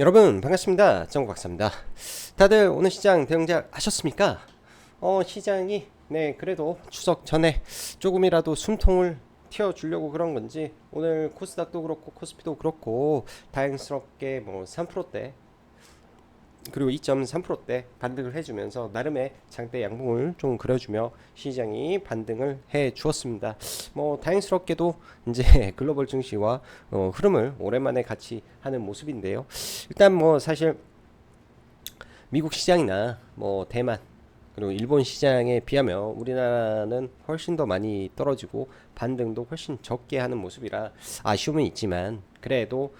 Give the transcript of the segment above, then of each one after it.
여러분 반갑습니다. 정국박사입니다. 다들 오늘 시장 대응잘 하셨습니까? 시장이 그래도 추석 전에 조금이라도 숨통을 틔워주려고 그런 건지 오늘 코스닥도 그렇고 코스피도 그렇고 다행스럽게 뭐 3%대 그리고 2.3%대 반등을 해주면서 나름의 장대 양봉을 좀 그려주며 시장이 반등을 해 주었습니다. 뭐 다행스럽게도 이제 글로벌 증시와 흐름을 오랜만에 같이 하는 모습인데요. 일단 뭐 사실 미국 시장이나 뭐 대만 그리고 일본 시장에 비하면 우리나라는 훨씬 더 많이 떨어지고 반등도 훨씬 적게 하는 모습이라 아쉬움은 있지만 그래도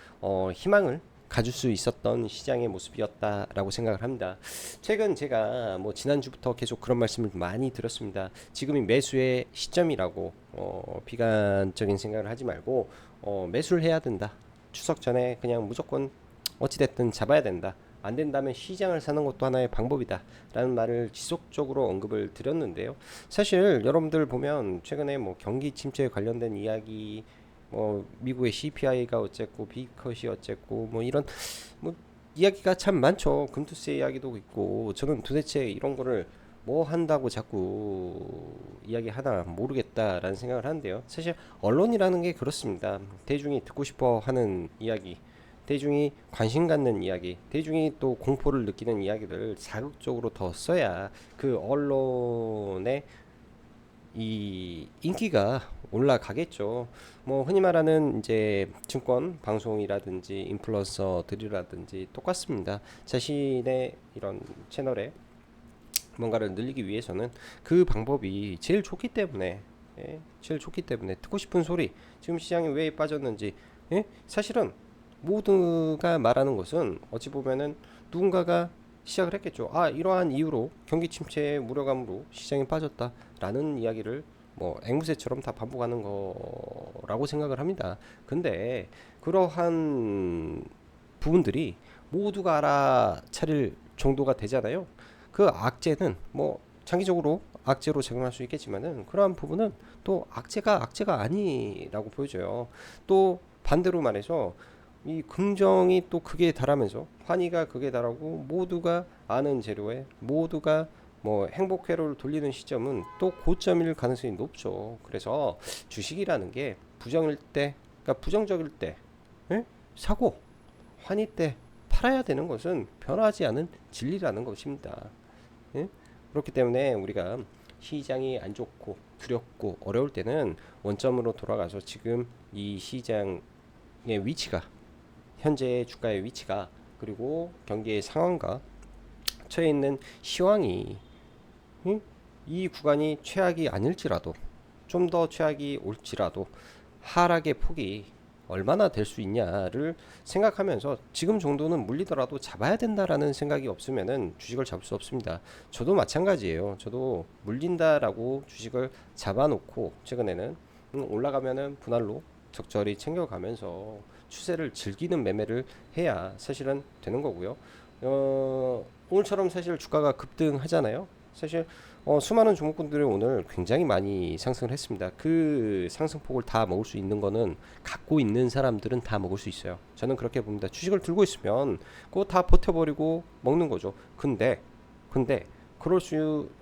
희망을 가질 수 있었던 시장의 모습이었다라고 생각을 합니다. 최근 제가 뭐 지난주부터 계속 그런 말씀을 많이 드렸습니다. 지금이 매수의 시점이라고 비관적인 생각을 하지 말고 매수를 해야 된다. 추석 전에 그냥 무조건 어찌됐든 잡아야 된다. 안 된다면 시장을 사는 것도 하나의 방법이다 라는 말을 지속적으로 언급을 드렸는데요. 사실 여러분들 보면 최근에 뭐 경기 침체에 관련된 이야기, 뭐 미국의 CPI가 어쨌고 비컷이 어쨌고 뭐 이런 뭐 이야기가 참 많죠. 금투세 이야기도 있고 저는 도대체 이런 거를 뭐 한다고 자꾸 이야기 하나 모르겠다라는 생각을 하는데요. 사실 언론이라는 게 그렇습니다. 대중이 듣고 싶어 하는 이야기, 대중이 관심 갖는 이야기, 대중이 또 공포를 느끼는 이야기를 자극적으로 더 써야 그 언론의 이 인기가 올라가겠죠. 뭐 흔히 말하는 이제 증권 방송이라든지 인플루언서들이라든지 똑같습니다. 자신의 이런 채널에 뭔가를 늘리기 위해서는 그 방법이 제일 좋기 때문에 제일 좋기 때문에 듣고 싶은 소리 지금 시장이 왜 빠졌는지 사실은 모두가 말하는 것은 어찌 보면은 누군가가 시작을 했겠죠. 아, 이러한 이유로 경기 침체의 우려감으로 시장이 빠졌다라는 이야기를 뭐 앵무새처럼 다 반복하는 거라고 생각을 합니다. 근데 그러한 부분들이 모두가 알아차릴 정도가 되잖아요. 그 악재는 뭐 장기적으로 악재로 작용할 수 있겠지만은 그러한 부분은 또 악재가 아니라고 보여져요. 또 반대로 말해서 이 긍정이 또 극에 달하면서 환희가 극에 달하고 모두가 아는 재료에 모두가 뭐 행복 회로를 돌리는 시점은 또 고점일 가능성이 높죠. 그래서 주식이라는 게 부정일 때, 그러니까 부정적일 때 사고 환희 때 팔아야 되는 것은 변하지 않은 진리라는 것입니다. 예? 그렇기 때문에 우리가 시장이 안 좋고 두렵고 어려울 때는 원점으로 돌아가서 지금 이 시장의 위치가 현재의 주가의 위치가 그리고 경기의 상황과 처해 있는 시황이 이 구간이 최악이 아닐지라도 좀 더 최악이 올지라도 하락의 폭이 얼마나 될 수 있냐를 생각하면서 지금 정도는 물리더라도 잡아야 된다라는 생각이 없으면은 주식을 잡을 수 없습니다. 저도 마찬가지예요. 저도 물린다라고 주식을 잡아놓고 최근에는 올라가면은 분할로 적절히 챙겨가면서 추세를 즐기는 매매를 해야 사실은 되는 거고요. 오늘처럼 사실 주가가 급등하잖아요. 사실 수많은 종목군들이 오늘 굉장히 많이 상승을 했습니다. 그 상승폭을 다 먹을 수 있는 거는 갖고 있는 사람들은 다 먹을 수 있어요. 저는 그렇게 봅니다. 주식을 들고 있으면 그거 다 버텨버리고 먹는 거죠. 근데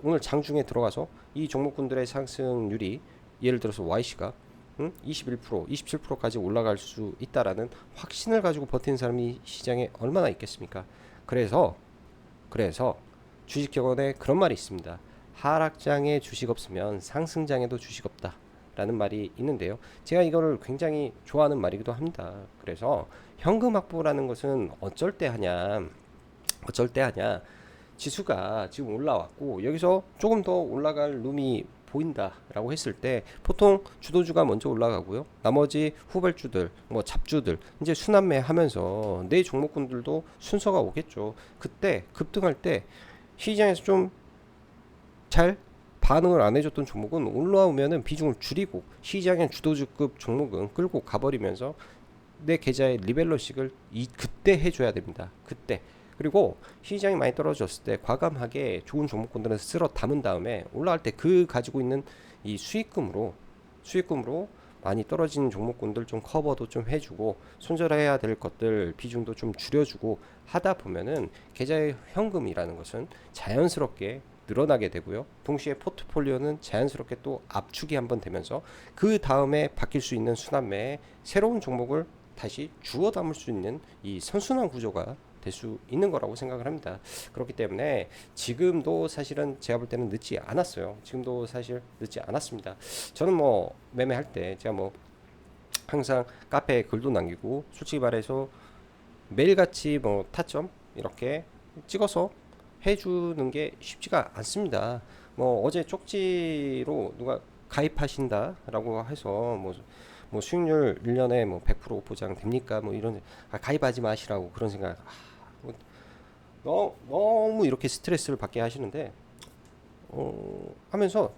오늘 장중에 들어가서 이 종목군들의 상승률이 예를 들어서 YC가 21%, 27%까지 올라갈 수 있다라는 확신을 가지고 버티는 사람이 시장에 얼마나 있겠습니까? 그래서 주식격언에 그런 말이 있습니다. 하락장에 주식 없으면 상승장에도 주식 없다 라는 말이 있는데요. 제가 이거를 굉장히 좋아하는 말이기도 합니다. 그래서 현금 확보라는 것은 어쩔 때 하냐 지수가 지금 올라왔고 여기서 조금 더 올라갈 룸이 보인다라고 했을 때 보통 주도주가 먼저 올라가고요. 나머지 후발주들, 뭐 잡주들 이제 순환매 하면서 내 종목군들도 순서가 오겠죠. 그때 급등할 때 시장에서 좀 잘 반응을 안 해줬던 종목은 올라오면은 비중을 줄이고 시장의 주도주급 종목은 끌고 가버리면서 내 계좌의 리밸런싱을 그때 해줘야 됩니다. 그때. 그리고 시장이 많이 떨어졌을 때 과감하게 좋은 종목군들은 쓸어 담은 다음에 올라갈 때 그 가지고 있는 이 수익금으로 많이 떨어지는 종목군들 좀 커버도 좀 해주고 손절해야 될 것들 비중도 좀 줄여주고 하다 보면은 계좌의 현금이라는 것은 자연스럽게 늘어나게 되고요. 동시에 포트폴리오는 자연스럽게 또 압축이 한번 되면서 그 다음에 바뀔 수 있는 순환매에 새로운 종목을 다시 주워 담을 수 있는 이 선순환 구조가 될 수 있는 거라고 생각을 합니다. 그렇기 때문에 지금도 사실은 제가 볼 때는 늦지 않았어요. 지금도 사실 늦지 않았습니다. 저는 뭐 매매할 때 제가 뭐 항상 카페에 글도 남기고 솔직히 말해서 매일같이 뭐 타점 이렇게 찍어서 해주는 게 쉽지가 않습니다. 뭐 어제 쪽지로 누가 가입하신다라고 해서 뭐 수익률 1년에 뭐 100% 보장 됩니까? 뭐 이런 가입하지 마시라고 그런 생각 뭐 너무 이렇게 스트레스를 받게 하시는데 하면서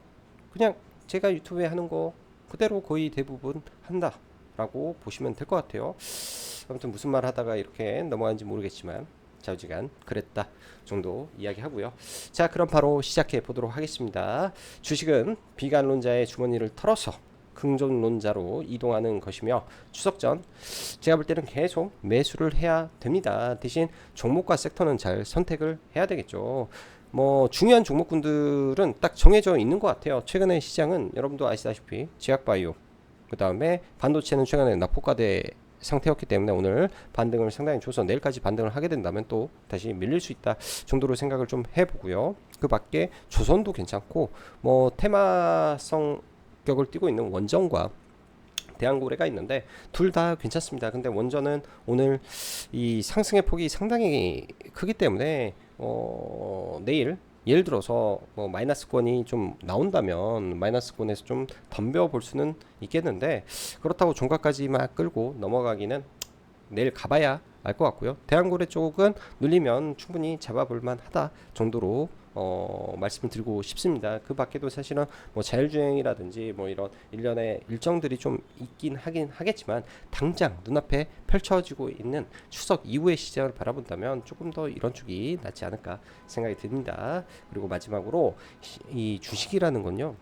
그냥 제가 유튜브에 하는 거 그대로 거의 대부분 한다라고 보시면 될 것 같아요. 아무튼 무슨 말 하다가 이렇게 넘어간지 모르겠지만 좌우지간 그랬다 정도 이야기하고요. 자, 그럼 바로 시작해 보도록 하겠습니다. 주식은 비관론자의 주머니를 털어서 긍정론자로 이동하는 것이며 추석 전 제가 볼 때는 계속 매수를 해야 됩니다. 대신 종목과 섹터는 잘 선택을 해야 되겠죠. 뭐 중요한 종목군들은 딱 정해져 있는 것 같아요. 최근에 시장은 여러분도 아시다시피 제약바이오, 그 다음에 반도체는 최근에 낙폭과대 상태였기 때문에 오늘 반등을 상당히 줘서 내일까지 반등을 하게 된다면 또 다시 밀릴 수 있다 정도로 생각을 좀 해보고요. 그 밖에 조선도 괜찮고 뭐 테마성 격을 띠고 있는 원전과 대한고래가 있는데 둘 다 괜찮습니다. 근데 원전은 오늘 이 상승의 폭이 상당히 크기 때문에 내일 예를 들어서 뭐 마이너스권이 좀 나온다면 마이너스권에서 좀 덤벼 볼 수는 있겠는데 그렇다고 종가까지 막 끌고 넘어가기는 내일 가봐야 알 것 같고요. 대한고래 쪽은 눌리면 충분히 잡아볼 만하다 정도로 말씀을 드리고 싶습니다. 그 밖에도 사실은 뭐 자율주행이라든지 뭐 이런 일련의 일정들이 좀 있긴 하긴 하겠지만 당장 눈앞에 펼쳐지고 있는 추석 이후의 시장을 바라본다면 조금 더 이런 쪽이 낫지 않을까 생각이 듭니다. 그리고 마지막으로 이 주식이라는 건요.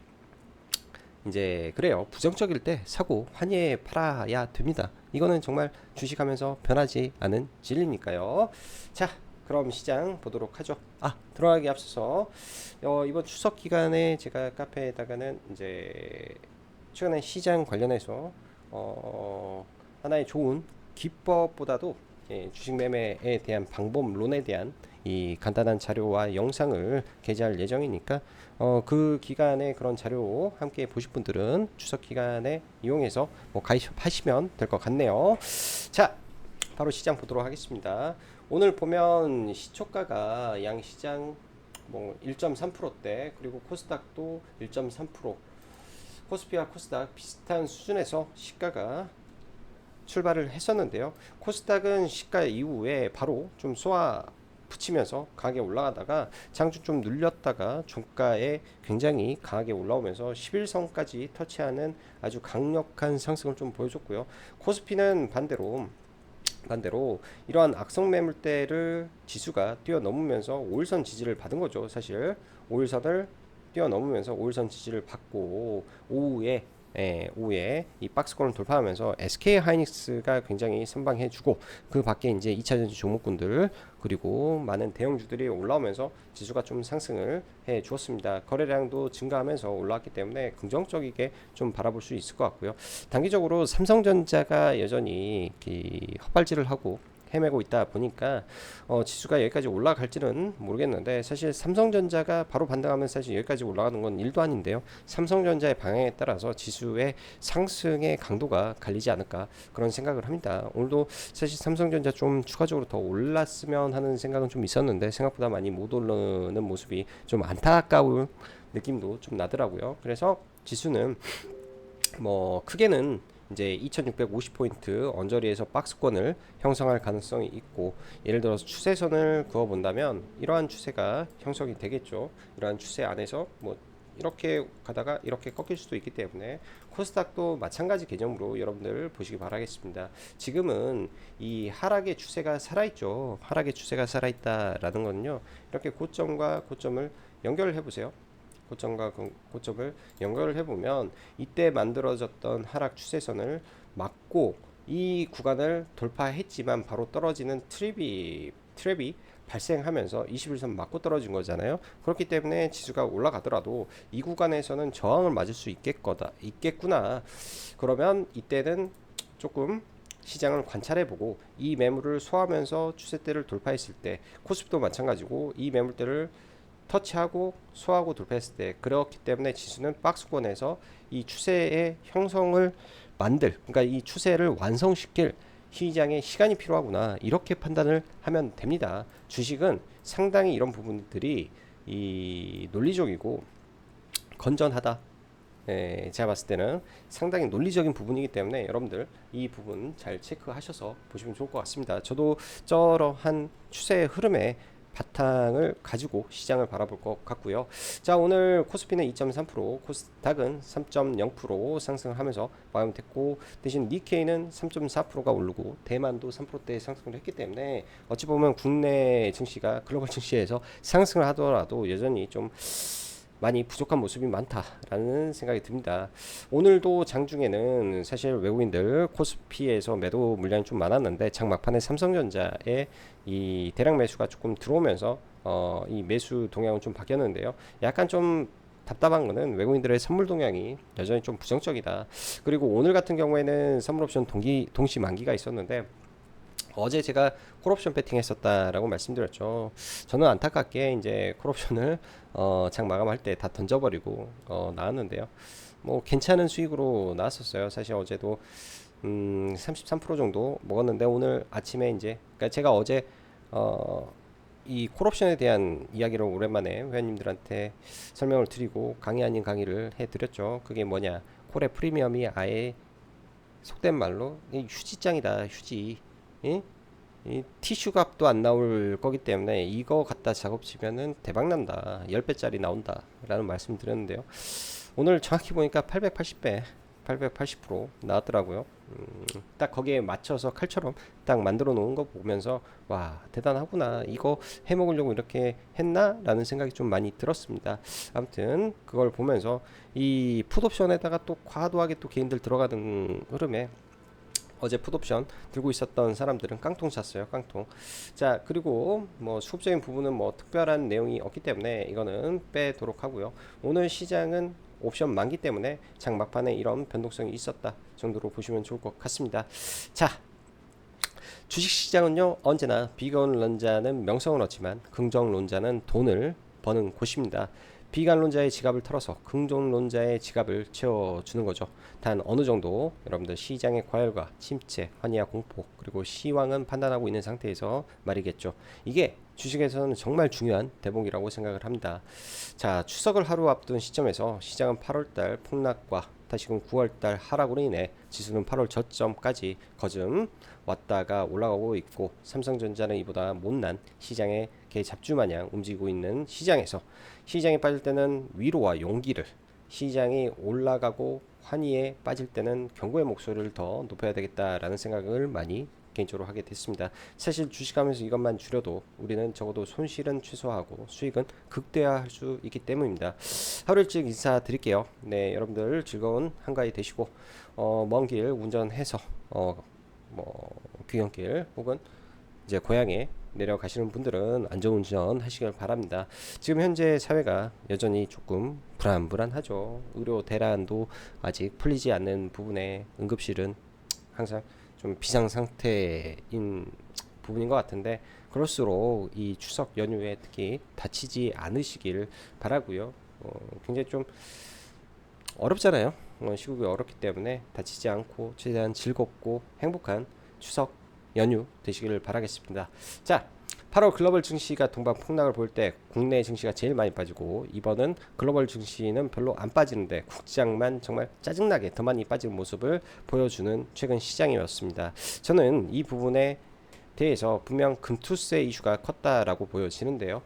이제 그래요. 부정적일 때 사고 환희에 팔아야 됩니다. 이거는 정말 주식하면서 변하지 않은 진리니까요. 자, 그럼 시장 보도록 하죠. 들어가기 앞서서 이번 추석 기간에 제가 카페에다가는 이제 최근에 시장 관련해서 하나의 좋은 기법보다도 주식 매매에 대한 방법론에 대한 이 간단한 자료와 영상을 게재할 예정이니까 그 기간에 그런 자료 함께 보실 분들은 추석 기간에 이용해서 뭐 가입하시면 될 것 같네요. 자, 바로 시장 보도록 하겠습니다. 오늘 보면 시초가가 양시장 뭐 1.3%대 그리고 코스닥도 1.3% 코스피와 코스닥 비슷한 수준에서 시가가 출발을 했었는데요. 코스닥은 시가 이후에 바로 좀 쏘아 붙이면서 강하게 올라가다가 장중 좀 눌렸다가 종가에 굉장히 강하게 올라오면서 11선까지 터치하는 아주 강력한 상승을 좀 보여줬고요. 코스피는 반대로 이러한 악성 매물대를 지수가 뛰어넘으면서 5일선 지지를 받은 거죠. 사실 5일선을 뛰어넘으면서 5일선 지지를 받고 오후에 이 박스권을 돌파하면서 SK 하이닉스가 굉장히 선방해주고 그 밖에 이제 2차전지 종목군들 그리고 많은 대형주들이 올라오면서 지수가 좀 상승을 해 주었습니다. 거래량도 증가하면서 올라왔기 때문에 긍정적이게 좀 바라볼 수 있을 것 같고요. 단기적으로 삼성전자가 여전히 헛발질을 하고 헤매고 있다 보니까 지수가 여기까지 올라갈지는 모르겠는데 사실 삼성전자가 바로 반등하면 사실 여기까지 올라가는 건 일도 아닌데요. 삼성전자의 방향에 따라서 지수의 상승의 강도가 갈리지 않을까 그런 생각을 합니다. 오늘도 사실 삼성전자 좀 추가적으로 더 올랐으면 하는 생각은 좀 있었는데 생각보다 많이 못 오르는 모습이 좀 안타까운 느낌도 좀 나더라고요. 그래서 지수는 뭐 크게는 이제 2650포인트 언저리에서 박스권을 형성할 가능성이 있고 예를 들어서 추세선을 그어 본다면 이러한 추세가 형성이 되겠죠. 이러한 추세 안에서 뭐 이렇게 가다가 이렇게 꺾일 수도 있기 때문에 코스닥도 마찬가지 개념으로 여러분들 보시기 바라겠습니다. 지금은 이 하락의 추세가 살아있죠. 하락의 추세가 살아있다라는 건요. 이렇게 고점과 고점을 연결을 해보세요. 고점과 고점을 연결을 해보면 이때 만들어졌던 하락 추세선을 막고 이 구간을 돌파했지만 바로 떨어지는 트랩이 발생하면서 21선 맞고 떨어진 거잖아요. 그렇기 때문에 지수가 올라가더라도 이 구간에서는 저항을 맞을 수 있겠구나. 그러면 이때는 조금 시장을 관찰해보고 이 매물을 소화하면서 추세대를 돌파했을 때 코스피도 마찬가지고 이 매물대를 터치하고 소화하고 돌파했을 때 그렇기 때문에 지수는 박스권에서 이 추세의 형성을 그러니까 이 추세를 완성시킬 시장에 시간이 필요하구나 이렇게 판단을 하면 됩니다. 주식은 상당히 이런 부분들이 이 논리적이고 건전하다. 제가 봤을 때는 상당히 논리적인 부분이기 때문에 여러분들 이 부분 잘 체크하셔서 보시면 좋을 것 같습니다. 저도 저러한 추세의 흐름에 바탕을 가지고 시장을 바라볼 것 같고요. 자, 오늘 코스피는 2.3%, 코스닥은 3.0% 상승하면서 마감됐고 대신 니케이는 3.4%가 오르고 대만도 3%대 상승을 했기 때문에 어찌 보면 국내 증시가 글로벌 증시에서 상승을 하더라도 여전히 좀 많이 부족한 모습이 많다라는 생각이 듭니다. 오늘도 장중에는 사실 외국인들 코스피에서 매도 물량이 좀 많았는데 장 막판에 삼성전자의 이 대량 매수가 조금 들어오면서 이 매수 동향은 좀 바뀌었는데요. 약간 좀 답답한 거는 외국인들의 선물 동향이 여전히 좀 부정적이다. 그리고 오늘 같은 경우에는 선물 옵션 동시 만기가 있었는데 어제 제가 콜옵션 배팅 했었다라고 말씀드렸죠. 저는 안타깝게 이제 콜옵션을 장 마감할 때 다 던져버리고 나왔는데요. 뭐 괜찮은 수익으로 나왔었어요. 사실 어제도 33% 정도 먹었는데 오늘 아침에 이제 그러니까 제가 어제 이 콜옵션에 대한 이야기를 오랜만에 회원님들한테 설명을 드리고 강의 아닌 강의를 해드렸죠. 그게 뭐냐, 콜의 프리미엄이 아예 속된 말로 휴지장이다, 휴지. 예? 이 티슈 값도 안 나올 거기 때문에 이거 갖다 작업치면은 대박난다, 10배짜리 나온다 라는 말씀 드렸는데요. 오늘 정확히 보니까 880배 880% 나왔더라고요. 딱 거기에 맞춰서 칼처럼 딱 만들어 놓은 거 보면서 와, 대단하구나, 이거 해먹으려고 이렇게 했나 라는 생각이 좀 많이 들었습니다. 아무튼 그걸 보면서 이 풋옵션에다가 또 과도하게 또 개인들 들어가는 흐름에 어제 풋옵션 들고 있었던 사람들은 깡통 샀어요, 깡통. 자, 그리고 뭐 수급적인 부분은 뭐 특별한 내용이 없기 때문에 이거는 빼도록 하고요. 오늘 시장은 옵션 많기 때문에 장 막판에 이런 변동성이 있었다 정도로 보시면 좋을 것 같습니다. 자, 주식시장은요 언제나 비관론자는 명성을 얻지만 긍정론자는 돈을 버는 곳입니다. 비관론자의 지갑을 털어서 긍정론자의 지갑을 채워주는 거죠. 단 어느 정도 여러분들 시장의 과열과 침체, 환희와 공포, 그리고 시황은 판단하고 있는 상태에서 말이겠죠. 이게 주식에서는 정말 중요한 대목이라고 생각을 합니다. 자, 추석을 하루 앞둔 시점에서 시장은 8월달 폭락과 다시금 9월달 하락으로 인해 지수는 8월 저점까지 거즘 왔다가 올라가고 있고, 삼성전자는 이보다 못난 시장의 개 잡주마냥 움직이고 있는 시장에서 시장이 빠질 때는 위로와 용기를, 시장이 올라가고 환희에 빠질 때는 경고의 목소리를 더 높여야 되겠다라는 생각을 많이 개인적으로 하게 됐습니다. 사실 주식하면서 이것만 줄여도 우리는 적어도 손실은 최소화하고 수익은 극대화할 수 있기 때문입니다. 하루 일찍 인사드릴게요. 네, 여러분들 즐거운 한가위 되시고 먼 길 운전해서 뭐 귀경길 혹은 이제 고향에 내려가시는 분들은 안전운전 하시길 바랍니다. 지금 현재 사회가 여전히 조금 불안하죠. 의료 대란도 아직 풀리지 않는 부분에 응급실은 항상 좀 비상 상태인 부분인 것 같은데, 그럴수록 이 추석 연휴에 특히 다치지 않으시길 바라고요. 굉장히 좀 어렵잖아요. 시국이 어렵기 때문에 다치지 않고 최대한 즐겁고 행복한 추석 연휴 되시길 바라겠습니다. 자, 8월 글로벌 증시가 동반 폭락을 볼 때 국내 증시가 제일 많이 빠지고, 이번은 글로벌 증시는 별로 안 빠지는데 국장만 정말 짜증나게 더 많이 빠지는 모습을 보여주는 최근 시장이었습니다. 저는 이 부분에 대해서 분명 금투세 이슈가 컸다라고 보여지는데요.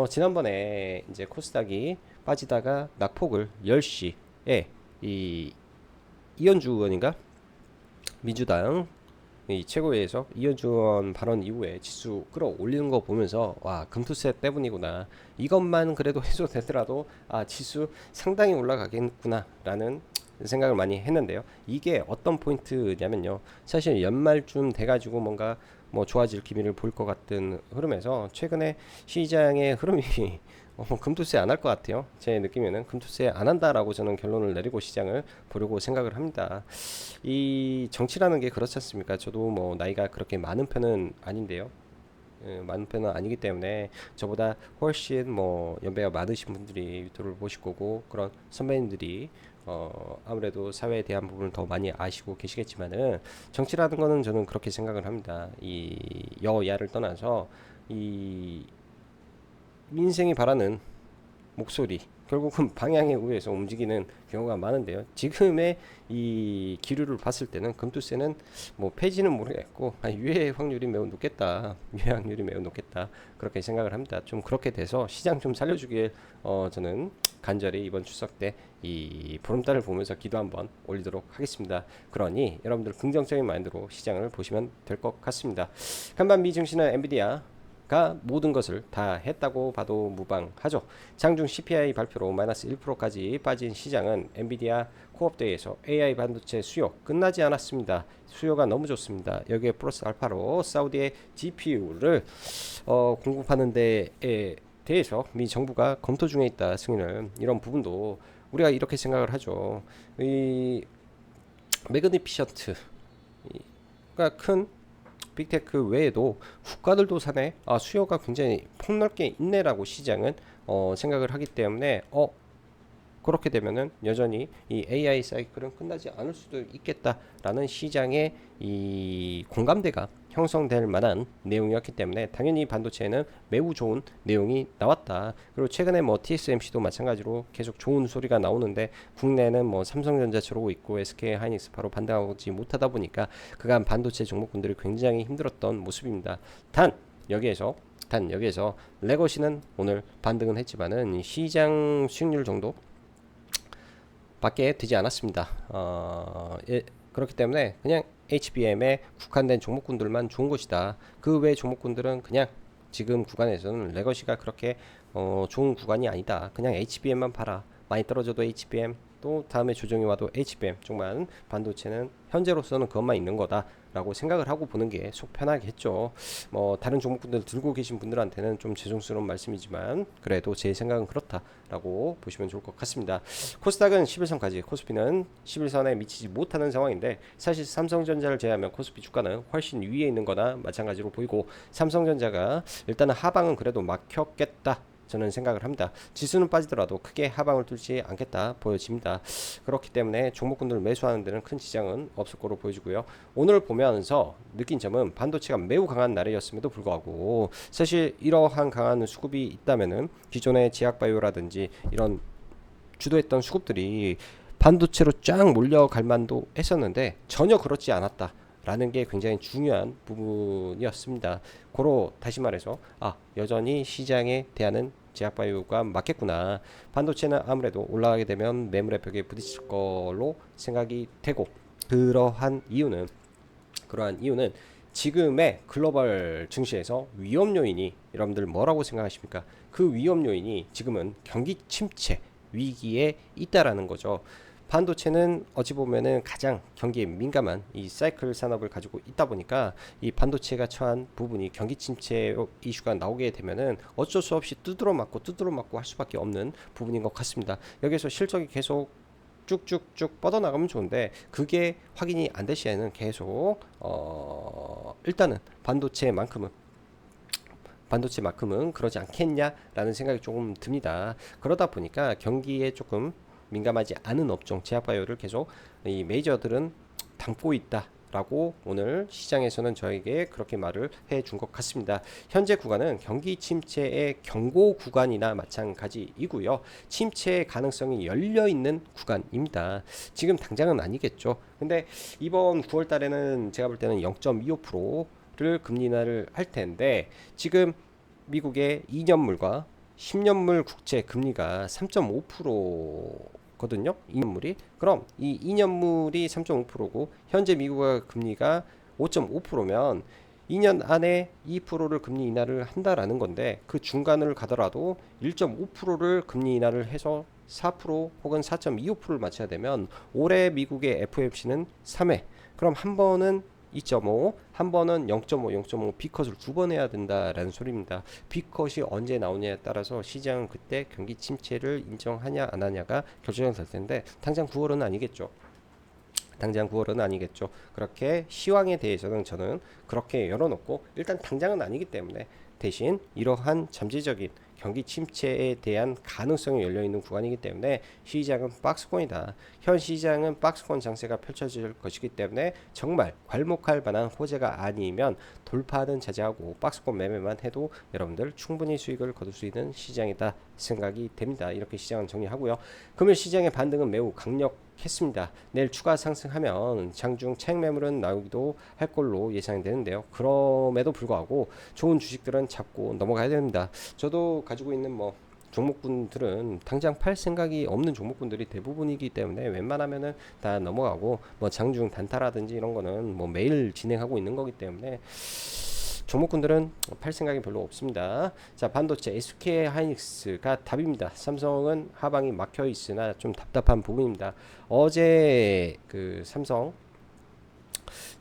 지난번에 이제 코스닥이 빠지다가 낙폭을 10시에 이 이현주 의원인가 민주당 이 최고위에서 이현주원 발언 이후에 지수 끌어올리는 거 보면서 와, 금투세 때문이구나, 이것만 그래도 해소되더라도 지수 상당히 올라가겠구나라는 생각을 많이 했는데요. 이게 어떤 포인트냐면요, 사실 연말쯤 돼가지고 뭔가 뭐 좋아질 기미를 볼 것 같은 흐름에서 최근에 시장의 흐름이 금투세 안 할 것 같아요. 제 느낌에는 금투세 안 한다라고 저는 결론을 내리고 시장을 보려고 생각을 합니다. 이 정치라는 게 그렇지 않습니까? 저도 뭐 나이가 그렇게 많은 편은 아닌데요. 많은 편은 아니기 때문에 저보다 훨씬 뭐 연배가 많으신 분들이 유튜브를 보실 거고, 그런 선배님들이 아무래도 사회에 대한 부분을 더 많이 아시고 계시겠지만은, 정치라는 거는 저는 그렇게 생각을 합니다. 이 여야를 떠나서 이 민생이 바라는 목소리, 결국은 방향에 의해서 움직이는 경우가 많은데요. 지금의 이 기류를 봤을 때는 금투세는 뭐 폐지는 모르겠고 유예 확률이 매우 높겠다, 유예 확률이 매우 높겠다, 그렇게 생각을 합니다. 좀 그렇게 돼서 시장 좀 살려주길 저는 간절히 이번 추석 때 이 보름달을 보면서 기도 한번 올리도록 하겠습니다. 그러니 여러분들 긍정적인 마인드로 시장을 보시면 될 것 같습니다. 간반 미증시는 엔비디아 가 모든 것을 다 했다고 봐도 무방하죠. 장중 CPI 발표로 마이너스 1%까지 빠진 시장은 엔비디아 코업데이에서 AI 반도체 수요 끝나지 않았습니다. 수요가 너무 좋습니다. 여기에 플러스 알파로 사우디의 GPU를 공급하는 데에 대해서 미 정부가 검토 중에 있다 승인을, 이런 부분도 우리가 이렇게 생각을 하죠. 이 매그니피션트가 큰 빅테크 외에도 국가들도 사내 수요가 굉장히 폭넓게 있네라고 시장은 생각을 하기 때문에 그렇게 되면은 여전히 이 AI 사이클은 끝나지 않을 수도 있겠다라는 시장의 이 공감대가 형성될 만한 내용이었기 때문에 당연히 반도체에는 매우 좋은 내용이 나왔다. 그리고 최근에 뭐 TSMC도 마찬가지로 계속 좋은 소리가 나오는데, 국내는 뭐 삼성전자 저러고 있고 SK 하이닉스 바로 반등하지 못하다 보니까 그간 반도체 종목군들이 굉장히 힘들었던 모습입니다. 여기에서 레거시는 오늘 반등은 했지만은 시장 수익률 정도 밖에 되지 않았습니다. 그렇기 때문에 그냥 HBM에 국한된 종목군들만 좋은 것이다. 그 외 종목군들은 그냥 지금 구간에서는 레거시가 그렇게 좋은 구간이 아니다. 그냥 HBM만 봐라. 많이 떨어져도 HBM, 또 다음에 조정이 와도 HBM, 정말 반도체는 현재로서는 그것만 있는 거다라고 생각을 하고 보는 게 속 편하겠죠. 뭐 다른 종목군들 들고 계신 분들한테는 좀 죄송스러운 말씀이지만 그래도 제 생각은 그렇다라고 보시면 좋을 것 같습니다. 코스닥은 11선까지, 코스피는 11선에 미치지 못하는 상황인데, 사실 삼성전자를 제외하면 코스피 주가는 훨씬 위에 있는 거나 마찬가지로 보이고, 삼성전자가 일단은 하방은 그래도 막혔겠다 저는 생각을 합니다. 지수는 빠지더라도 크게 하방을 뚫지 않겠다 보여집니다. 그렇기 때문에 종목군들 매수하는 데는 큰 지장은 없을 거로 보여지고요. 오늘 보면서 느낀 점은 반도체가 매우 강한 날이었음에도 불구하고 사실 이러한 강한 수급이 있다면은 기존의 제약바이오라든지 이런 주도했던 수급들이 반도체로 쫙 몰려갈 만도 했었는데 전혀 그렇지 않았다 라는 게 굉장히 중요한 부분이었습니다. 고로 다시 말해서 여전히 시장에 대하는 제약바이오가 맞겠구나. 반도체는 아무래도 올라가게 되면 매물의 벽에 부딪힐 걸로 생각이 되고, 그러한 이유는 지금의 글로벌 증시에서 위험 요인이, 여러분들 뭐라고 생각하십니까? 그 위험 요인이 지금은 경기 침체 위기에 있다라는 거죠. 반도체는 어찌 보면은 가장 경기에 민감한 이 사이클 산업을 가지고 있다 보니까 이 반도체가 처한 부분이 경기 침체 이슈가 나오게 되면은 어쩔 수 없이 두드러 맞고 할 수밖에 없는 부분인 것 같습니다. 여기서 실적이 계속 쭉쭉쭉 뻗어나가면 좋은데, 그게 확인이 안 될 시에는 계속 일단은 반도체만큼은 그러지 않겠냐라는 생각이 조금 듭니다. 그러다 보니까 경기에 조금 민감하지 않은 업종, 제약바이오를 계속 이 메이저들은 담고 있다라고 오늘 시장에서는 저에게 그렇게 말을 해준 것 같습니다. 현재 구간은 경기 침체의 경고 구간이나 마찬가지이고요. 침체의 가능성이 열려 있는 구간입니다. 지금 당장은 아니겠죠. 근데 이번 9월 달에는 제가 볼 때는 0.25%를 금리 인하를 할 텐데, 지금 미국의 2년물과 10년물 국채 금리가 3.5%거든요. 2년물이. 그럼 이 2년물이 3.5%고 현재 미국의 금리가 5.5%면 2년 안에 2%를 금리 인하를 한다라는 건데, 그 중간을 가더라도 1.5%를 금리 인하를 해서 4% 혹은 4.25%를 맞춰야 되면 올해 미국의 FOMC는 3회, 그럼 한 번은 2.5, 한 번은 0.5, 0.5 B컷을 두 번 해야 된다라는 소리입니다. B컷이 언제 나오냐에 따라서 시장은 그때 경기 침체를 인정하냐 안 하냐가 결정될 텐데, 당장 9월은 아니겠죠. 당장 9월은 아니겠죠. 그렇게 시황에 대해서는 저는 그렇게 열어놓고, 일단 당장은 아니기 때문에 대신 이러한 잠재적인 경기 침체에 대한 가능성이 열려있는 구간이기 때문에 시장은 박스권이다. 현 시장은 박스권 장세가 펼쳐질 것이기 때문에 정말 괄목할 만한 호재가 아니면 돌파는 자제하고 박스권 매매만 해도 여러분들 충분히 수익을 거둘 수 있는 시장이다 생각이 됩니다. 이렇게 시장은 정리하고요. 금일 시장의 반등은 매우 강력했습니다. 내일 추가 상승하면 장중 차익 매물은 나오기도 할 걸로 예상이 되는데요. 그럼에도 불구하고 좋은 주식들은 잡고 넘어가야 됩니다. 저도 가지고 있는 종목군들은 당장 팔 생각이 없는 종목군들이 대부분이기 때문에 웬만하면은 다 넘어가고, 장중 단타라든지 이런 거는 매일 진행하고 있는 거기 때문에 종목군들은 팔 생각이 별로 없습니다. 자, 반도체 SK 하이닉스가 답입니다. 삼성은 하방이 막혀 있으나 좀 답답한 부분입니다. 어제 그 삼성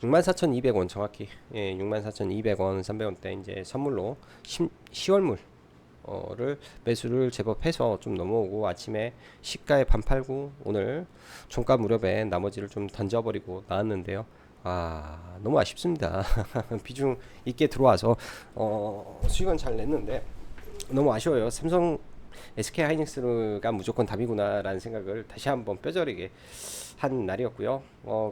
64,200원 정확히, 64,200원 300원대 이제 선물로 시월물 를 매수를 제법 해서 좀 넘어오고, 아침에 시가에 반 팔고 오늘 종가 무렵에 나머지를 좀 던져버리고 나왔는데요. 너무 아쉽습니다. 비중 있게 들어와서 수익은 잘 냈는데 너무 아쉬워요. 삼성 SK 하이닉스가 무조건 답이구나라는 생각을 다시 한번 뼈저리게 한 날이었고요.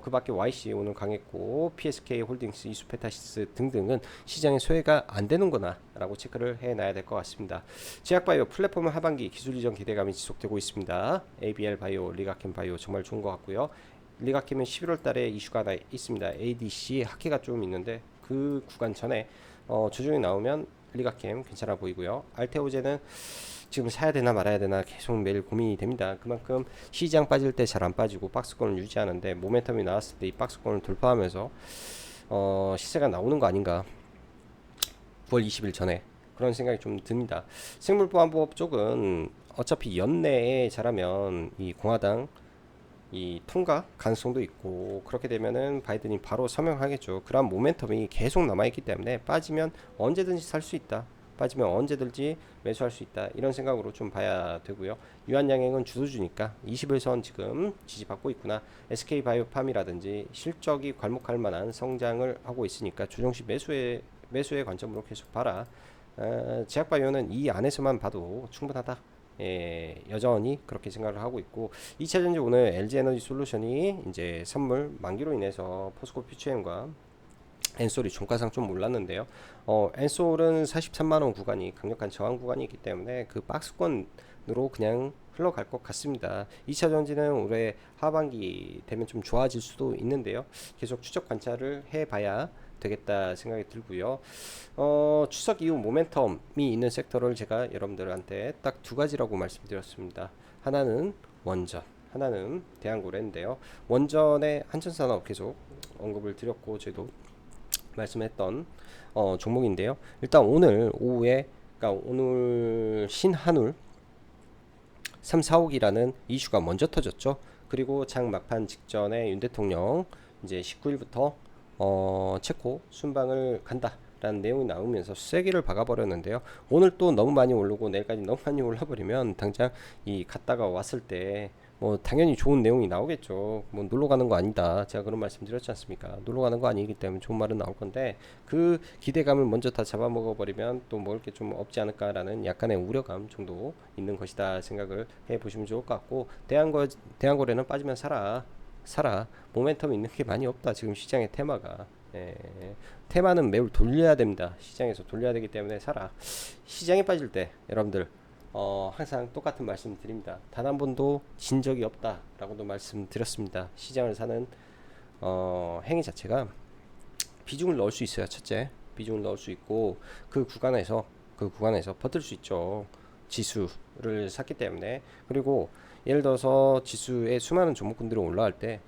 그 밖에 YC 오늘 강했고, PSK 홀딩스, 이수페타시스 등등은 시장에 소외가 안 되는구나 라고 체크를 해놔야 될 것 같습니다. 제약바이오 플랫폼 하반기 기술 이전 기대감이 지속되고 있습니다. ABL 바이오, 리가캠 바이오 정말 좋은 것 같고요. 리가캠은 11월 달에 이슈가 하나 있습니다. ADC 학회가 좀 있는데 그 구간 전에 조정이 나오면 리가캠 괜찮아 보이고요. 알테오제는 지금 사야 되나 말아야 되나 계속 매일 고민이 됩니다. 그만큼 시장 빠질 때 잘 안 빠지고 박스권을 유지하는데, 모멘텀이 나왔을 때 이 박스권을 돌파하면서 시세가 나오는 거 아닌가, 9월 20일 전에 그런 생각이 좀 듭니다. 생물보안법 쪽은 어차피 연내에 잘하면 이 공화당 이 통과 가능성도 있고, 그렇게 되면은 바이든이 바로 서명하겠죠. 그런 모멘텀이 계속 남아있기 때문에 빠지면 언제든지 살 수 있다, 빠지면 언제든지 매수할 수 있다, 이런 생각으로 좀 봐야 되고요. 유한양행은 주도주니까 21선 지금 지지받고 있구나. SK바이오팜이라든지 실적이 괄목할 만한 성장을 하고 있으니까 조정시 매수의 관점으로 계속 봐라. 제약바이오는 이 안에서만 봐도 충분하다. 여전히 그렇게 생각을 하고 있고, 2차전지 오늘 LG에너지 솔루션이 이제 선물 만기로 인해서 포스코 퓨처엠과 엔솔이 종가상 좀 올랐는데요. 엔솔은 43만원 구간이 강력한 저항 구간이 있기 때문에 그 박스권으로 그냥 흘러갈 것 같습니다. 2차 전지는 올해 하반기 되면 좀 좋아질 수도 있는데요. 계속 추적 관찰을 해봐야 되겠다 생각이 들고요. 추석 이후 모멘텀이 있는 섹터를 제가 여러분들한테 딱 두 가지라고 말씀드렸습니다. 하나는 원전, 하나는 대한고래인데요. 원전의 한전산업 계속 언급을 드렸고, 저희도 말씀했던 종목인데요. 일단 오늘 오후에, 그러니까 오늘 신한울 3, 4억이라는 이슈가 먼저 터졌죠. 그리고 장 막판 직전에 윤 대통령 이제 19일부터 체코 순방을 간다 라는 내용이 나오면서 세기를 박아버렸는데요. 오늘 또 너무 많이 오르고 내일까지 너무 많이 올라버리면 당장 이 갔다가 왔을 때 당연히 좋은 내용이 나오겠죠. 놀러 가는 거 아니다, 제가 그런 말씀 드렸지 않습니까? 놀러 가는 거 아니기 때문에 좋은 말은 나올 건데, 그 기대감을 먼저 다 잡아먹어 버리면 또 먹을 게 좀 없지 않을까라는 약간의 우려감 정도 있는 것이다 생각을 해 보시면 좋을 것 같고, 대한고래는 빠지면 사라. 모멘텀 있는 게 많이 없다. 지금 시장의 테마가, 테마는 매우 돌려야 됩니다. 시장에서 돌려야 되기 때문에 사라. 시장이 빠질 때 여러분들 항상 똑같은 말씀 드립니다. 단 한 번도 진 적이 없다 라고도 말씀드렸습니다. 시장을 사는 행위 자체가 비중을 넣을 수 있어요. 첫째, 비중을 넣을 수 있고, 그 구간에서 버틸 수 있죠. 지수를 샀기 때문에. 그리고 예를 들어서 지수의 수많은 종목군들이 올라갈 때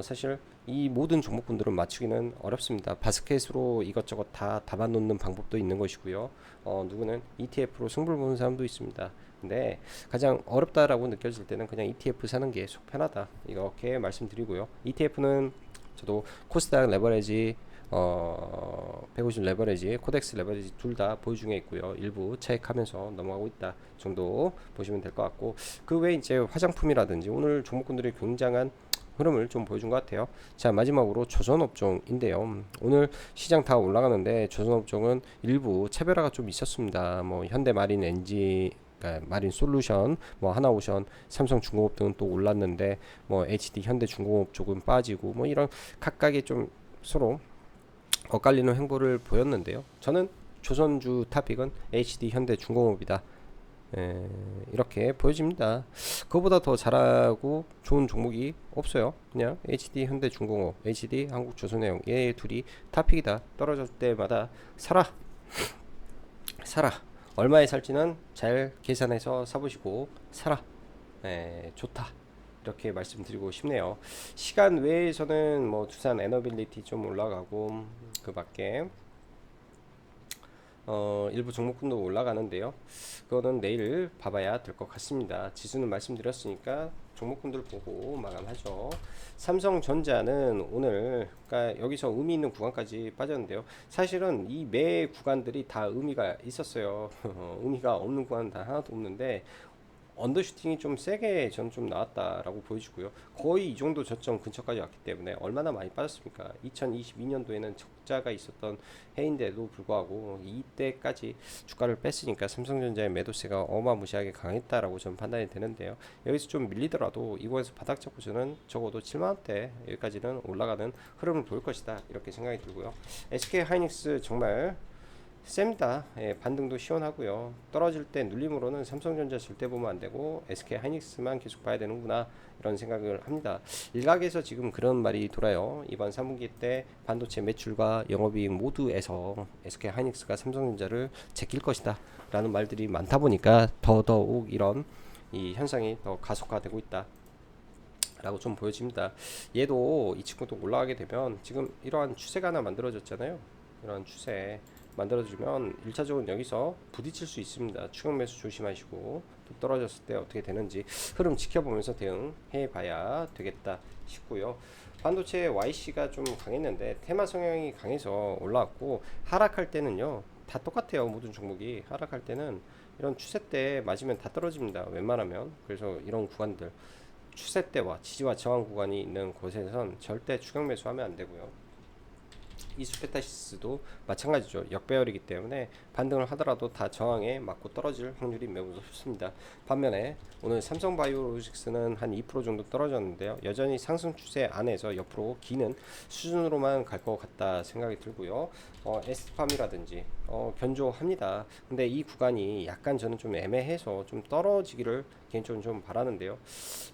사실 이 모든 종목군들은 맞추기는 어렵습니다. 바스켓으로 이것저것 다 담아놓는 방법도 있는 것이고요. 누구는 ETF로 승부를 보는 사람도 있습니다. 근데 가장 어렵다라고 느껴질 때는 그냥 ETF 사는 게 속 편하다 이렇게 말씀드리고요. ETF는 저도 코스닥 레버리지 150 레버리지, 코덱스 레버리지 둘 다 보유 중에 있고요. 일부 차익하면서 넘어가고 있다 정도 보시면 될 것 같고, 그 외에 이제 화장품이라든지 오늘 종목군들이 굉장한 흐름을 좀 보여준 것 같아요. 자, 마지막으로 조선업종인데요. 오늘 시장 다 올라가는데 조선업종은 일부 차별화가 좀 있었습니다. 뭐 현대마린 엔지, 그러니까 마린 솔루션, 뭐 하나오션, 삼성중공업 등은 또 올랐는데 뭐 HD 현대중공업 쪽은 빠지고 뭐 이런 각각의 좀 서로 엇갈리는 행보를 보였는데요. 저는 조선주 탑픽은 HD 현대중공업이다. 이렇게 보여집니다. 그거보다 더 잘하고 좋은 종목이 없어요. 그냥 HD 현대중공업, HD 한국조선해양 얘 둘이 탑픽이다. 떨어질 때마다 사라. 얼마에 살지는 잘 계산해서 사보시고 사라. 좋다. 이렇게 말씀드리고 싶네요. 시간 외에서는 뭐 두산 에너빌리티 좀 올라가고 그 밖에 일부 종목군도 올라가는데요. 그거는 내일 봐봐야 될 것 같습니다. 지수는 말씀드렸으니까 종목군들 보고 마감하죠. 삼성전자는 오늘 그러니까 여기서 의미 있는 구간까지 빠졌는데요. 사실은 이 매 구간들이 다 의미가 있었어요. 의미가 없는 구간 다 하나도 없는데 언더슈팅이 좀 세게 전 좀 나왔다라고 보여지고요. 거의 이 정도 저점 근처까지 왔기 때문에 얼마나 많이 빠졌습니까? 2022년도에는 적자가 있었던 해인데도 불구하고 이때까지 주가를 뺐으니까 삼성전자의 매도세가 어마무시하게 강했다라고 저는 판단이 되는데요. 여기서 좀 밀리더라도 이곳에서 바닥 잡고 저는 적어도 7만원대 여기까지는 올라가는 흐름을 보일 것이다 이렇게 생각이 들고요. SK하이닉스 정말 셉니다. 반등도 시원하고요. 떨어질 때 눌림으로는 삼성전자 절대 보면 안 되고 SK 하이닉스만 계속 봐야 되는구나 이런 생각을 합니다. 일각에서 지금 그런 말이 돌아요. 이번 3분기 때 반도체 매출과 영업이익 모두에서 SK 하이닉스가 삼성전자를 제낄 것이다 라는 말들이 많다 보니까 더더욱 이런 이 현상이 더 가속화되고 있다 라고 좀 보여집니다. 얘도 이 친구도 올라가게 되면 지금 이러한 추세가 하나 만들어졌잖아요. 이런 추세 만들어주면 1차적으로 여기서 부딪힐 수 있습니다. 추격 매수 조심하시고 또 떨어졌을 때 어떻게 되는지 흐름 지켜보면서 대응해 봐야 되겠다 싶고요. 반도체 YC가 좀 강했는데 테마 성향이 강해서 올라왔고, 하락할 때는요 다 똑같아요. 모든 종목이 하락할 때는 이런 추세 때 맞으면 다 떨어집니다. 웬만하면. 그래서 이런 구간들 추세 때와 지지와 저항 구간이 있는 곳에선 절대 추격 매수하면 안 되고요. 이수페타시스도 마찬가지죠. 역배열이기 때문에 반등을 하더라도 다 저항에 맞고 떨어질 확률이 매우 높습니다. 반면에 오늘 삼성바이오로직스는 한 2% 정도 떨어졌는데요. 여전히 상승 추세 안에서 옆으로 기는 수준으로만 갈 것 같다 생각이 들고요. 에스팜이라든지 견조합니다. 근데 이 구간이 약간 저는 좀 애매해서 좀 떨어지기를 개인적으로 좀 바라는데요.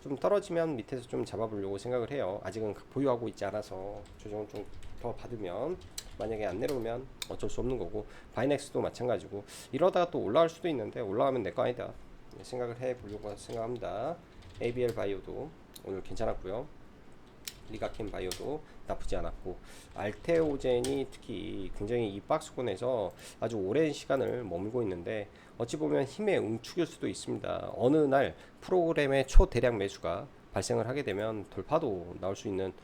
좀 떨어지면 밑에서 좀 잡아보려고 생각을 해요. 아직은 보유하고 있지 않아서 조정을 좀 더 받으면, 만약에 안 내려오면 어쩔 수 없는 거고, 바이넥스도 마찬가지고 이러다가 또 올라갈 수도 있는데 올라가면 내 거 아니다 생각을 해보려고 생각합니다. ABL 바이오도 오늘 괜찮았고요. 리가켄 바이오도 나쁘지 않았고, 알테오젠이 특히 굉장히 이 박스권에서 아주 오랜 시간을 머물고 있는데 어찌 보면 힘의 응축일 수도 있습니다. 어느 날 프로그램의 초대량 매수가 발생을 하게 되면 돌파도 나올 수 있는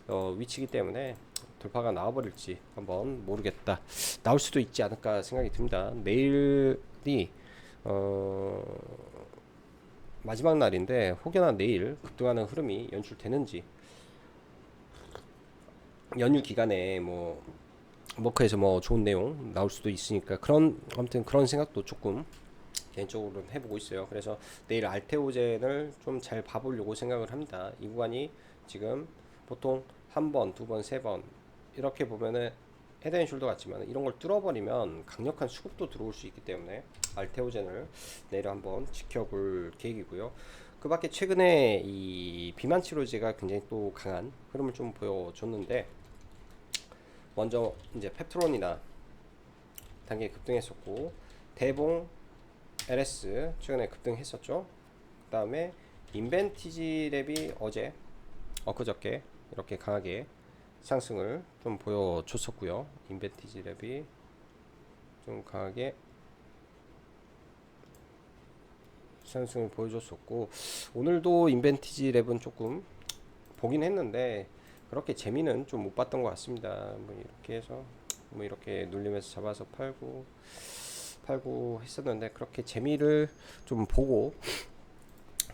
위치이기 때문에 돌파가 나와버릴지 한번 모르겠다. 나올 수도 있지 않을까 생각이 듭니다. 내일이 마지막 날인데 혹여나 내일 급등하는 흐름이 연출되는지, 연휴 기간에 뭐 머크에서 뭐 좋은 내용 나올 수도 있으니까 그런 아무튼 그런 생각도 조금 개인적으로는 해보고 있어요. 그래서 내일 알테오젠을 좀 잘 봐보려고 생각을 합니다. 이 구간이 지금 보통 한 번, 두 번, 세 번 이렇게 보면은 헤드앤숄더 같지만 이런 걸 뚫어버리면 강력한 수급도 들어올 수 있기 때문에 알테오젠을 내일 한번 지켜볼 계획이고요. 그 밖에 최근에 이 비만 치료제가 굉장히 또 강한 흐름을 좀 보여줬는데, 먼저 이제 펩트론이나 단계 급등했었고, 대봉 LS 최근에 급등했었죠. 그 다음에 인벤티지랩이 어제 엊그저께 이렇게 강하게 상승을 좀 보여줬었고요. 인벤티지 랩이 좀 강하게 상승을 보여줬었고, 오늘도 인벤티지 랩은 조금 보긴 했는데 그렇게 재미는 좀 못 봤던 것 같습니다. 뭐 이렇게 해서 뭐 이렇게 눌리면서 잡아서 팔고 했었는데 그렇게 재미를 좀 보고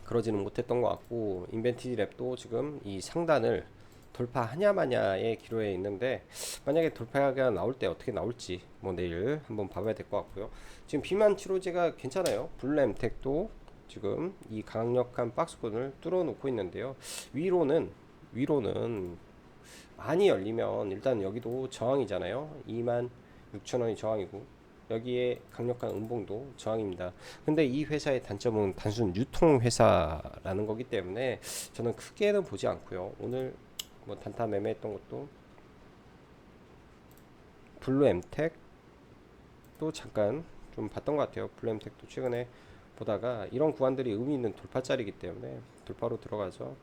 그러지는 못했던 것 같고, 인벤티지 랩도 지금 이 상단을 돌파하냐 마냐의 기로에 있는데, 만약에 돌파가 나올 때 어떻게 나올지 뭐 내일 한번 봐봐야 될 것 같고요. 지금 비만 치료제가 괜찮아요. 블루엠텍도 지금 이 강력한 박스권을 뚫어 놓고 있는데요. 위로는 많이 열리면 일단 여기도 저항이잖아요. 26,000원이 저항이고 여기에 강력한 음봉도 저항입니다. 근데 이 회사의 단점은 단순 유통 회사라는 거기 때문에 저는 크게는 보지 않고요. 오늘 뭐 단타 매매했던 것도 블루엠텍도 잠깐 좀 봤던 것 같아요. 블루엠텍도 최근에 보다가 이런 구간들이 의미 있는 돌파자리이기 때문에 돌파로 들어가서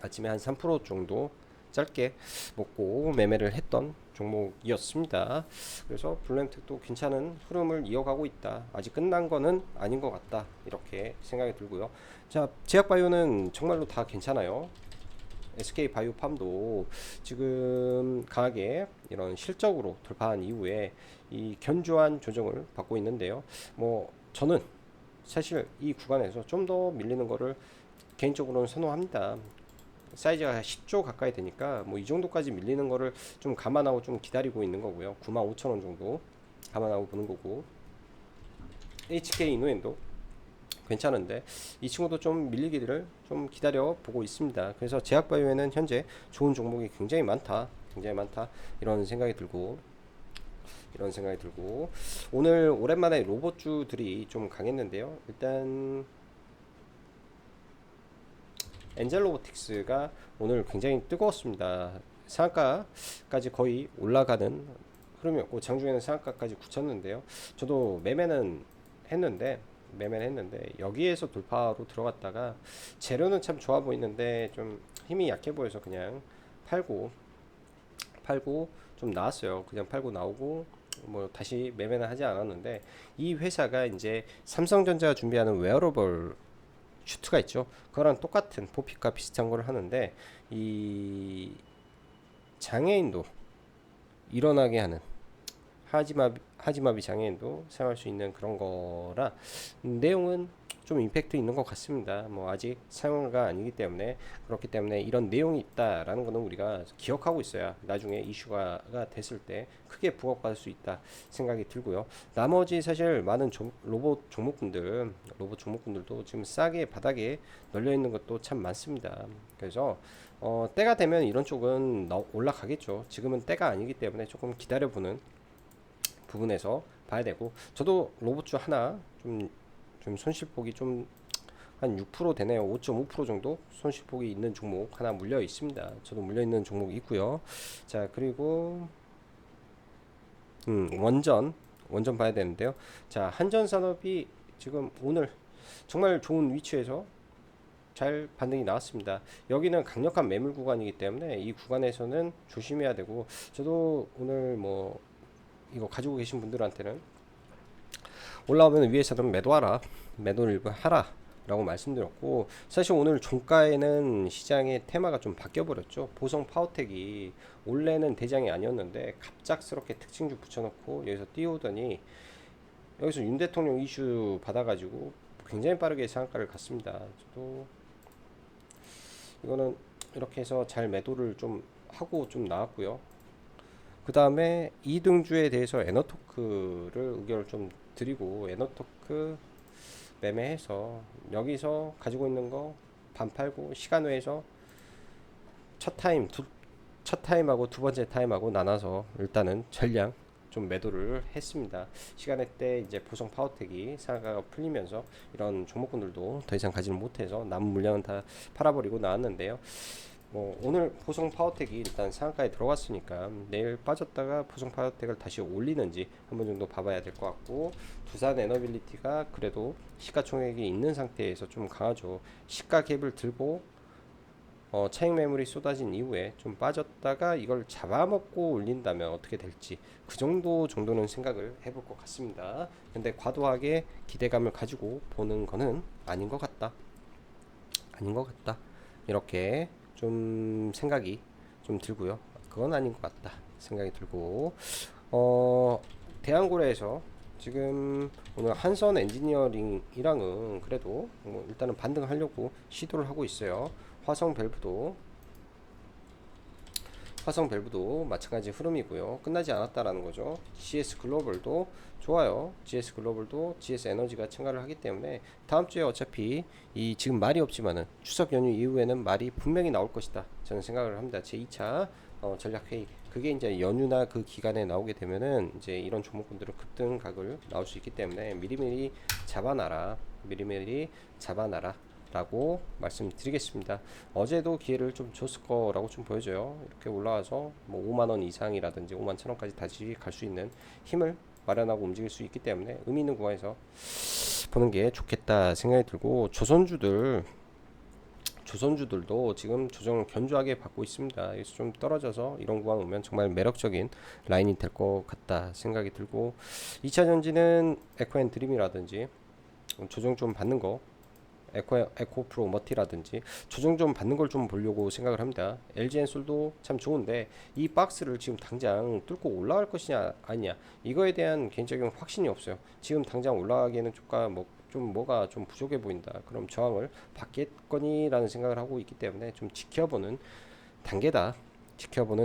아침에 한 3% 정도 짧게 먹고 매매를 했던 종목이었습니다. 그래서 블루엠텍도 괜찮은 흐름을 이어가고 있다. 아직 끝난 거는 아닌 것 같다. 이렇게 생각이 들고요. 자, 제약바이오는 정말로 다 괜찮아요. SK바이오팜도 지금 강하게 이런 실적으로 돌파한 이후에 이 견조한 조정을 받고 있는데요. 뭐 저는 사실 이 구간에서 좀 더 밀리는 거를 개인적으로는 선호합니다. 사이즈가 10조 가까이 되니까 뭐 이 정도까지 밀리는 거를 좀 감안하고 좀 기다리고 있는 거고요. 95,000원 정도 감안하고 보는 거고, HK 이노엔도 괜찮은데 이 친구도 좀 밀리기를 좀 기다려 보고 있습니다. 그래서 제약바이오에는 현재 좋은 종목이 굉장히 많다 이런 생각이 들고 오늘 오랜만에 로봇주들이 좀 강했는데요. 일단 엔젤로보틱스가 오늘 굉장히 뜨거웠습니다. 상한가까지 거의 올라가는 흐름이었고 장중에는 상한가까지 굳혔는데요. 저도 매매는 했는데 여기에서 돌파로 들어갔다가 재료는 참 좋아 보이는데 좀 힘이 약해 보여서 그냥 팔고 좀 나왔어요. 그냥 팔고 나오고 뭐 다시 매매는 하지 않았는데, 이 회사가 이제 삼성전자가 준비하는 웨어러블 슈트가 있죠. 그거랑 똑같은 보픽과 비슷한 걸 하는데 이 장애인도 일어나게 하는 하지마비 장애인도 사용할 수 있는 그런 거라 내용은 좀 임팩트 있는 것 같습니다. 뭐 아직 사용가 아니기 때문에, 그렇기 때문에 이런 내용이 있다라는 거는 우리가 기억하고 있어야 나중에 이슈가 됐을 때 크게 부각받을 수 있다 생각이 들고요. 나머지 사실 많은 로봇 종목군들도 지금 싸게 바닥에 널려 있는 것도 참 많습니다. 그래서 때가 되면 이런 쪽은 올라가겠죠. 지금은 때가 아니기 때문에 조금 기다려보는 부분에서 봐야 되고, 저도 로봇주 하나 좀 손실폭이 좀 한 6% 되네요. 5.5% 정도 손실폭이 있는 종목 하나 물려 있습니다. 저도 물려 있는 종목이 있고요. 자, 그리고 원전 봐야 되는데요. 자, 한전산업이 지금 오늘 정말 좋은 위치에서 잘 반등이 나왔습니다. 여기는 강력한 매물 구간이기 때문에 이 구간에서는 조심해야 되고, 저도 오늘 뭐 이거 가지고 계신 분들한테는 올라오면 위에서는 매도를 하라 라고 말씀드렸고, 사실 오늘 종가에는 시장의 테마가 좀 바뀌어 버렸죠. 보성 파워텍이 원래는 대장이 아니었는데 갑작스럽게 특징주 붙여놓고 여기서 띄우더니 여기서 윤 대통령 이슈 받아가지고 굉장히 빠르게 상한가를 갔습니다. 저도 이거는 이렇게 해서 잘 매도를 좀 하고 좀 나왔고요. 그 다음에 이등주에 대해서 에너토크를 의견을 좀 드리고, 에너토크 매매해서 여기서 가지고 있는 거 반 팔고 시간 외에서 첫 타임하고 두 번째 타임하고 나눠서 일단은 전량 좀 매도를 했습니다. 시간에 때 이제 보성 파워텍이 상가가 풀리면서 이런 종목군들도 더 이상 가지는 못해서 남은 물량은 다 팔아버리고 나왔는데요. 뭐 오늘 보성 파워텍이 일단 상한가에 들어갔으니까 내일 빠졌다가 보성 파워텍을 다시 올리는지 한번 정도 봐봐야 될 것 같고, 두산 에너빌리티가 그래도 시가총액이 있는 상태에서 좀 강하죠. 시가 갭을 들고 차익 매물이 쏟아진 이후에 좀 빠졌다가 이걸 잡아먹고 올린다면 어떻게 될지 그 정도는 생각을 해볼 것 같습니다. 근데 과도하게 기대감을 가지고 보는 거는 아닌 것 같다. 이렇게 좀 생각이 좀 들고요. 그건 아닌 것 같다 생각이 들고, 대한고래에서 지금 오늘 한선 엔지니어링이랑은 그래도 뭐 일단은 반등하려고 시도를 하고 있어요. 화성 밸브도 마찬가지 흐름이고요. 끝나지 않았다라는 거죠. GS 글로벌도 좋아요. GS 글로벌도 GS 에너지가 참가를 하기 때문에 다음 주에 어차피 이 지금 말이 없지만은 추석 연휴 이후에는 말이 분명히 나올 것이다. 저는 생각을 합니다. 제 2차 전략 회의, 그게 이제 연휴나 그 기간에 나오게 되면은 이제 이런 종목군들은 급등각을 나올 수 있기 때문에 미리미리 잡아놔라 라고 말씀드리겠습니다. 어제도 기회를 좀 줬을 거라고 좀 보여져요. 이렇게 올라와서 뭐 5만원 이상이라든지 5만 천원까지 다시 갈 수 있는 힘을 마련하고 움직일 수 있기 때문에 의미 있는 구간에서 보는 게 좋겠다 생각이 들고, 조선주들도 지금 조정을 견조하게 받고 있습니다. 그래서 좀 떨어져서 이런 구간 오면 정말 매력적인 라인이 될 것 같다 생각이 들고, 2차 전지는 에코앤드림이라든지 조정 좀 받는 거, 에코프로 머티라든지 조정 좀 받는 걸 좀 보려고 생각을 합니다. LG엔솔도 참 좋은데 이 박스를 지금 당장 뚫고 올라갈 것이냐 아니냐, 이거에 대한 개인적인 확신이 없어요. 지금 당장 올라가기에는 뭐가 좀 부족해 보인다. 그럼 저항을 받겠거니라는 생각을 하고 있기 때문에 좀 지켜보는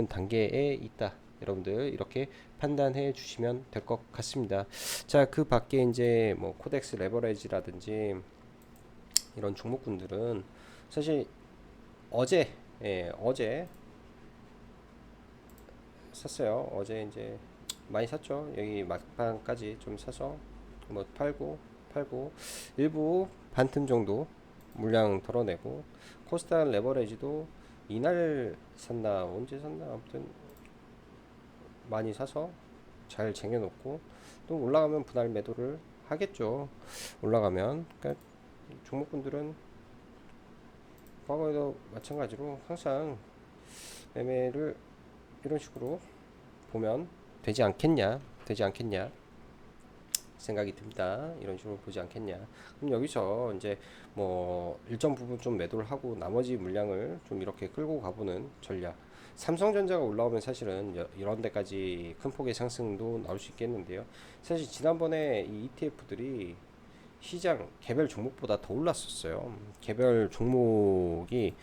단계에 있다. 여러분들 이렇게 판단해 주시면 될 것 같습니다. 자, 그 밖에 이제 뭐 코덱스 레버리지라든지 이런 종목군들은 사실 어제 샀어요. 어제 이제 많이 샀죠. 여기 막판까지 좀 사서 뭐 팔고 일부 반틈 정도 물량 덜어내고, 코스닥 레버리지도 이날 샀나 언제 샀나 아무튼 많이 사서 잘 쟁여놓고 또 올라가면 분할 매도를 하겠죠. 올라가면. 그러니까 종목군들은 과거에도 마찬가지로 항상 매매를 이런 식으로 보면 되지 않겠냐 생각이 듭니다. 이런 식으로 보지 않겠냐. 그럼 여기서 이제 뭐 일정 부분 좀 매도를 하고 나머지 물량을 좀 이렇게 끌고 가보는 전략. 삼성전자가 올라오면 사실은 이런 데까지 큰 폭의 상승도 나올 수 있겠는데요. 사실 지난번에 이 ETF들이 시장 개별 종목보다 더 올랐었어요. 개별 종목이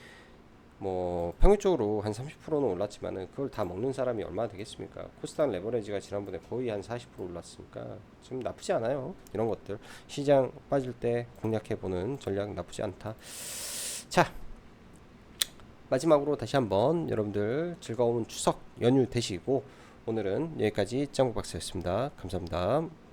뭐 평균적으로 한 30%는 올랐지만은 그걸 다 먹는 사람이 얼마나 되겠습니까? 코스닥 레버리지가 지난번에 거의 한 40% 올랐으니까 지금 나쁘지 않아요. 이런 것들 시장 빠질 때 공략해보는 전략 나쁘지 않다. 자, 마지막으로 다시 한번 여러분들 즐거운 추석 연휴 되시고, 오늘은 여기까지 짱구박사였습니다. 감사합니다.